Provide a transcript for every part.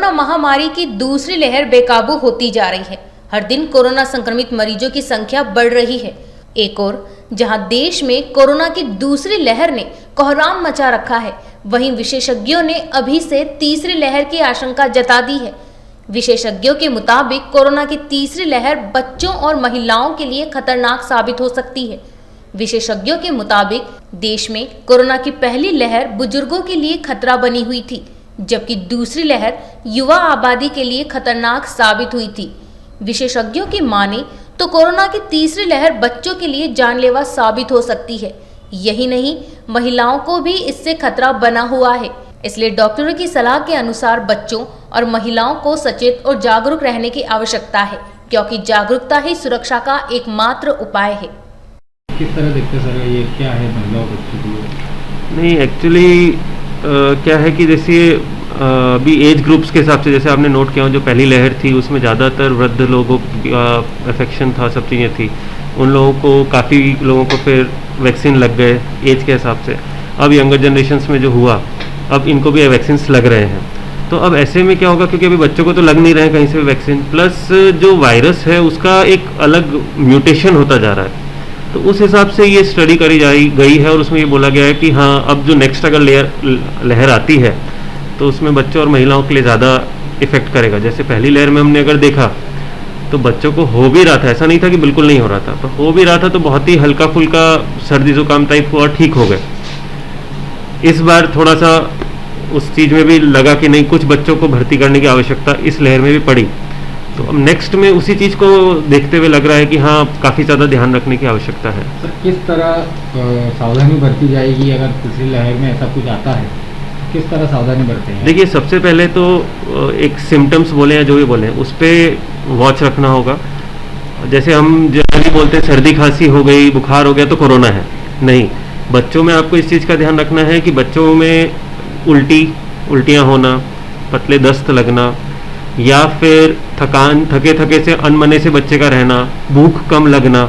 Corona महामारी की दूसरी लहर बेकाबू होती जा रही है। हर दिन कोरोना संक्रमित मरीजों की संख्या बढ़ रही है। एक और जहां देश में कोरोना की दूसरी लहर ने कोहराम मचा रखा है, वहीं विशेषज्ञों ने अभी से तीसरी लहर की आशंका जता दी है। विशेषज्ञों के मुताबिक कोरोना की तीसरी लहर बच्चों और महिलाओं के लिए खतरनाक साबित हो सकती है। विशेषज्ञों के मुताबिक देश में कोरोना की पहली लहर बुजुर्गों के लिए खतरा बनी हुई थी, जबकि दूसरी लहर युवा आबादी के लिए खतरनाक साबित हुई थी। विशेषज्ञों की माने तो कोरोना की तीसरी लहर बच्चों के लिए जानलेवा साबित हो सकती है। यही नहीं, महिलाओं को भी इससे खतरा बना हुआ है। इसलिए डॉक्टरों की सलाह के अनुसार बच्चों और महिलाओं को सचेत और जागरूक रहने की आवश्यकता है, क्योंकि जागरूकता ही सुरक्षा का एकमात्र उपाय है। किस तरह देखते सर, ये क्या है महिलाओं बच्चों के लिए? नहीं, एक्चुअली क्या है कि जैसे अभी एज ग्रुप्स के हिसाब से जैसे आपने नोट किया, जो पहली लहर थी उसमें ज़्यादातर वृद्ध लोगों का अफेक्शन था, सब चीज़ें थी। उन लोगों को, काफ़ी लोगों को फिर वैक्सीन लग गए एज के हिसाब से। अब यंगर जनरेशन्स में जो हुआ, अब इनको भी वैक्सीन लग रहे हैं। तो अब ऐसे में क्या होगा, क्योंकि अभी बच्चों को तो लग नहीं रहे हैं कहीं से भी वैक्सीन, प्लस जो वायरस है उसका एक अलग म्यूटेशन होता जा रहा है। तो उस हिसाब से ये स्टडी करी गई है और उसमें ये बोला गया है कि हाँ, अब जो नेक्स्ट अगर लहर आती है तो उसमें बच्चों और महिलाओं के लिए ज़्यादा इफेक्ट करेगा। जैसे पहली लहर में हमने अगर देखा तो बच्चों को हो भी रहा था, ऐसा नहीं था कि बिल्कुल नहीं हो रहा था, तो हो भी रहा था तो बहुत ही हल्का फुल्का सर्दी जुकाम टाइप हुआ, ठीक हो गए। इस बार थोड़ा सा उस चीज़ में भी लगा कि नहीं, कुछ बच्चों को भर्ती करने की आवश्यकता इस लहर में भी पड़ी। तो अब नेक्स्ट में उसी चीज़ को देखते हुए लग रहा है कि हाँ, काफ़ी ज़्यादा ध्यान रखने की आवश्यकता है। सर, किस तरह सावधानी बरती जाएगी अगर तीसरी लहर में ऐसा कुछ आता है? किस तरह सावधानी बरतें हैं? देखिए, सबसे पहले तो एक सिम्टम्स बोले या जो भी बोले उस पर वॉच रखना होगा। जैसे हम जनरली बोलते हैं सर्दी खांसी हो गई, बुखार हो गया तो कोरोना है, नहीं। बच्चों में आपको इस चीज़ का ध्यान रखना है कि बच्चों में उल्टियाँ होना, पतले दस्त लगना, या फिर थके से अनमने से बच्चे का रहना, भूख कम लगना,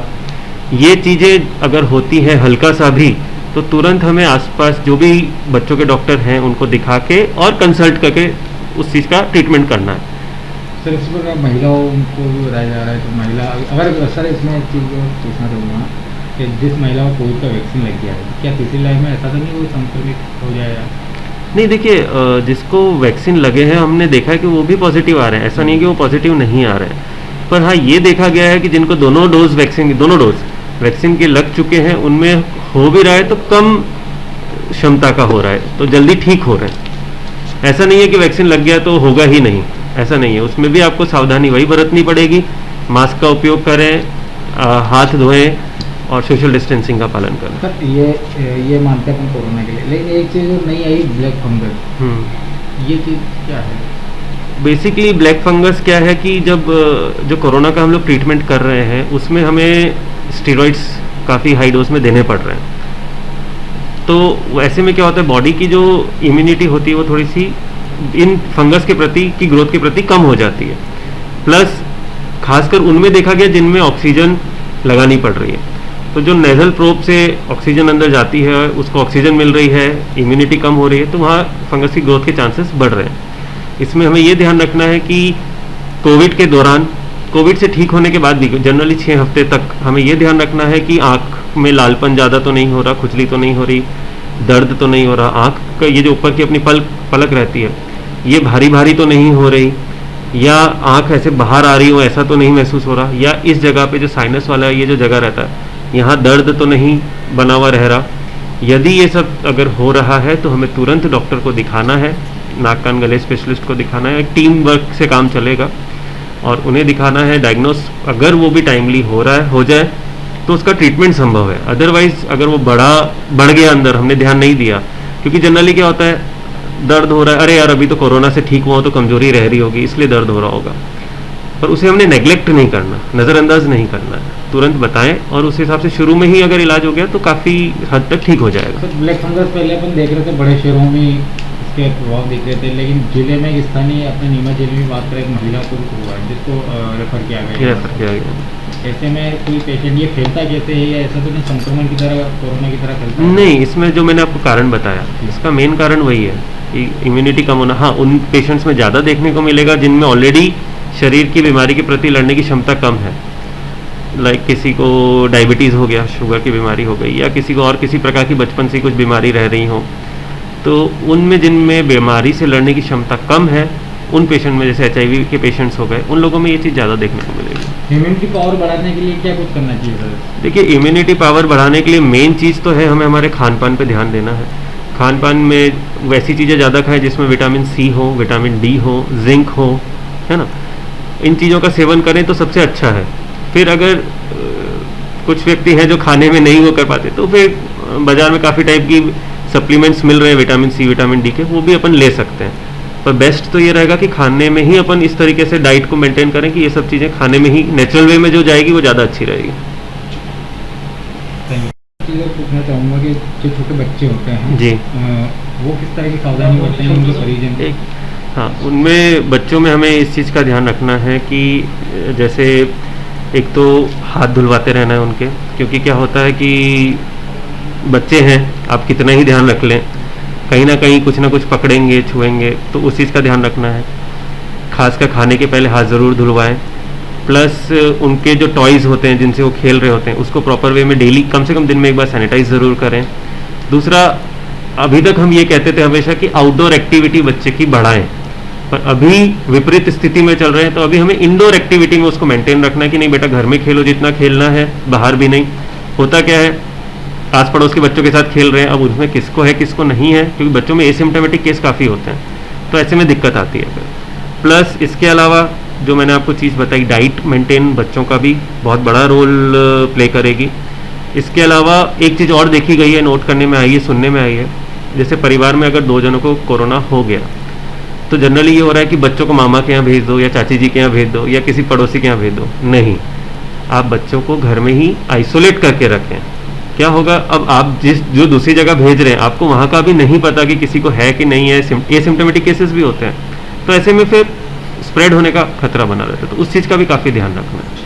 ये चीज़ें अगर होती हैं हल्का सा भी, तो तुरंत हमें आसपास जो भी बच्चों के डॉक्टर हैं उनको दिखा के और कंसल्ट करके उस चीज़ का ट्रीटमेंट करना है। सर, इस पर महिलाओं को भी बताया जा रहा है, तो महिला अगर सर इसमें एक चीज़ पूछना चाहूँगा कि जिस महिला को कोविड का वैक्सीन लग गया है, क्या तीसरी लाइन में ऐसा तो नहीं वो संक्रमित हो जाएगा? नहीं, देखिए, जिसको वैक्सीन लगे हैं हमने देखा है कि वो भी पॉजिटिव आ रहे हैं, ऐसा नहीं है कि वो पॉजिटिव नहीं आ रहे हैं। पर हाँ, ये देखा गया है कि जिनको दोनों डोज वैक्सीन के लग चुके हैं, उनमें हो भी रहा है तो कम क्षमता का हो रहा है, तो जल्दी ठीक हो रहे हैं। ऐसा नहीं है कि वैक्सीन लग गया तो होगा ही नहीं, ऐसा नहीं है। उसमें भी आपको सावधानी वही बरतनी पड़ेगी, मास्क का उपयोग करें, हाथ धोएं और सोशल डिस्टेंसिंग का पालन करें। सर, ये मानते हैं अपन कोरोना के लिए, लेकिन एक चीज़ जो नहीं आई, ब्लैक फंगस, ये चीज़ क्या है? बेसिकली ब्लैक फंगस क्या है कि जब जो कोरोना का हम लोग ट्रीटमेंट कर रहे हैं उसमें हमें स्टेरॉइड्स काफ़ी हाई डोज में देने पड़ रहे हैं। तो ऐसे में क्या होता है, बॉडी की जो इम्यूनिटी होती है वो थोड़ी सी इन फंगस के प्रति की ग्रोथ के प्रति कम हो जाती है। प्लस खासकर उनमें देखा गया जिनमें ऑक्सीजन लगानी पड़ रही है, तो जो नेजल प्रोब से ऑक्सीजन अंदर जाती है उसको ऑक्सीजन मिल रही है, इम्यूनिटी कम हो रही है, तो वहाँ फंगस की ग्रोथ के चांसेस बढ़ रहे हैं। इसमें हमें ये ध्यान रखना है कि कोविड के दौरान, कोविड से ठीक होने के बाद भी जनरली 6 हफ्ते तक हमें ये ध्यान रखना है कि आँख में लालपन ज़्यादा तो नहीं हो रहा, खुजली तो नहीं हो रही, दर्द तो नहीं हो रहा, आँख का ये जो ऊपर की अपनी पलक रहती है ये भारी भारी तो नहीं हो रही, या आँख ऐसे बाहर आ रही हो ऐसा तो नहीं महसूस हो रहा, या इस जगह पे जो साइनस वाला ये जो जगह रहता है यहाँ दर्द तो नहीं बना हुआ रह रहा। यदि ये सब अगर हो रहा है तो हमें तुरंत डॉक्टर को दिखाना है, नाक कान गले स्पेशलिस्ट को दिखाना है। टीम वर्क से काम चलेगा और उन्हें दिखाना है, डायग्नोस अगर वो भी टाइमली हो जाए तो उसका ट्रीटमेंट संभव है। अदरवाइज अगर वो बढ़ गया अंदर, हमने ध्यान नहीं दिया, क्योंकि जनरली क्या होता है, दर्द हो रहा है, अरे यार अभी तो कोरोना से ठीक हुआ तो कमजोरी रह रही होगी इसलिए दर्द हो रहा होगा, पर उसे हमने नेग्लेक्ट नहीं करना, नज़रअंदाज नहीं करना है, तुरंत बताएं और उस हिसाब से शुरू में ही अगर इलाज हो गया तो काफ़ी हद तक ठीक हो जाएगा। तो ब्लैक फंगस पहले अपन देख रहे थे बड़े शहरों में इसके प्रभाव दिख रहे थे, लेकिन जिले में स्थानीय अपने नीमच जिले में बात करें, एक महिला को हुआ है जिसको रेफर किया गया। ऐसे में कोई पेशेंट ये फैलता कैसे है, या ऐसा तो नहीं संक्रमण की तरह कोरोना की तरह फैलता है? नहीं, इसमें जो मैंने आपको कारण बताया, इसका मेन कारण वही है कि इम्यूनिटी कम होना। हाँ, उन पेशेंट्स में ज़्यादा देखने को मिलेगा जिनमें ऑलरेडी शरीर की बीमारी के प्रति लड़ने की क्षमता कम है। लाइक किसी को डायबिटीज़ हो गया, शुगर की बीमारी हो गई, या किसी को और किसी प्रकार की बचपन से कुछ बीमारी रह रही हो, तो उनमें जिनमें बीमारी से लड़ने की क्षमता कम है, उन पेशेंट में जैसे HIV के पेशेंट्स हो गए, उन लोगों में ये चीज़ ज़्यादा देखने को मिलेगी। इम्यूनिटी पावर बढ़ाने के लिए क्या कुछ करना चाहिए सर? देखिए, इम्यूनिटी पावर बढ़ाने के लिए मेन चीज़ तो है हमें हमारे खान पान पे ध्यान देना है। खान पान में वैसी चीज़ें ज़्यादा खाएं जिसमें विटामिन C हो, विटामिन D हो, जिंक हो, है ना। इन चीज़ों का सेवन करें तो सबसे अच्छा है। फिर अगर कुछ व्यक्ति हैं जो खाने में नहीं वो कर पाते, तो फिर बाज़ार में काफ़ी टाइप की सप्लीमेंट्स मिल रहे हैं विटामिन C, विटामिन D के, वो भी अपन ले सकते हैं। पर बेस्ट तो ये रहेगा कि खाने में ही अपन इस तरीके से डाइट को मेंटेन करें कि ये सब चीज़ें खाने में ही नेचुरल वे में जो जाएगी वो ज़्यादा अच्छी रहेगी। चीज़ पूछना चाहूँगा कि जो छोटे बच्चे होते हैं जी, वो किस तरह की सावधानी करते हैं उनके परिजन? हाँ, उनमें बच्चों में हमें इस चीज़ का ध्यान रखना है कि जैसे एक तो हाथ धुलवाते रहना है उनके, क्योंकि क्या होता है कि बच्चे हैं, आप कितना ही ध्यान रख लें, कहीं ना कहीं कुछ ना कुछ पकड़ेंगे, छुएंगे, तो उस चीज़ का ध्यान रखना है। खासकर खाने के पहले हाथ ज़रूर धुलवाएं। प्लस उनके जो टॉयज़ होते हैं जिनसे वो खेल रहे होते हैं, उसको प्रॉपर वे में डेली कम से कम दिन में एक बार सैनिटाइज ज़रूर करें। दूसरा, अभी तक हम ये कहते थे हमेशा कि आउटडोर एक्टिविटी बच्चे की बढ़ाएं, पर अभी विपरीत स्थिति में चल रहे हैं, तो अभी हमें इंडोर एक्टिविटी में उसको मेंटेन रखना है कि नहीं बेटा, घर में खेलो जितना खेलना है, बाहर भी नहीं। होता क्या है, आस पड़ोस के बच्चों के साथ खेल रहे हैं, अब उसमें किसको है किसको नहीं है, क्योंकि बच्चों में एसिम्प्टोमेटिक केस काफ़ी होते हैं, तो ऐसे में दिक्कत आती है। प्लस इसके अलावा जो मैंने आपको चीज़ बताई, डाइट मेंटेन बच्चों का भी बहुत बड़ा रोल प्ले करेगी। इसके अलावा एक चीज़ और देखी गई है, नोट करने में आई है, सुनने में आई है, जैसे परिवार में अगर 2 जनों को कोरोना हो गया, तो जनरली ये हो रहा है कि बच्चों को मामा के यहाँ भेज दो, या चाची जी के यहाँ भेज दो, या किसी पड़ोसी के यहाँ भेज दो। नहीं, आप बच्चों को घर में ही आइसोलेट करके रखें। क्या होगा, अब आप जो दूसरी जगह भेज रहे हैं, आपको वहाँ का भी नहीं पता कि किसी को है कि नहीं है, एसिम्प्टोमेटिक केसेस भी होते हैं, तो ऐसे में फिर स्प्रेड होने का खतरा बना रहता है, तो उस चीज़ का भी काफ़ी ध्यान रखना है।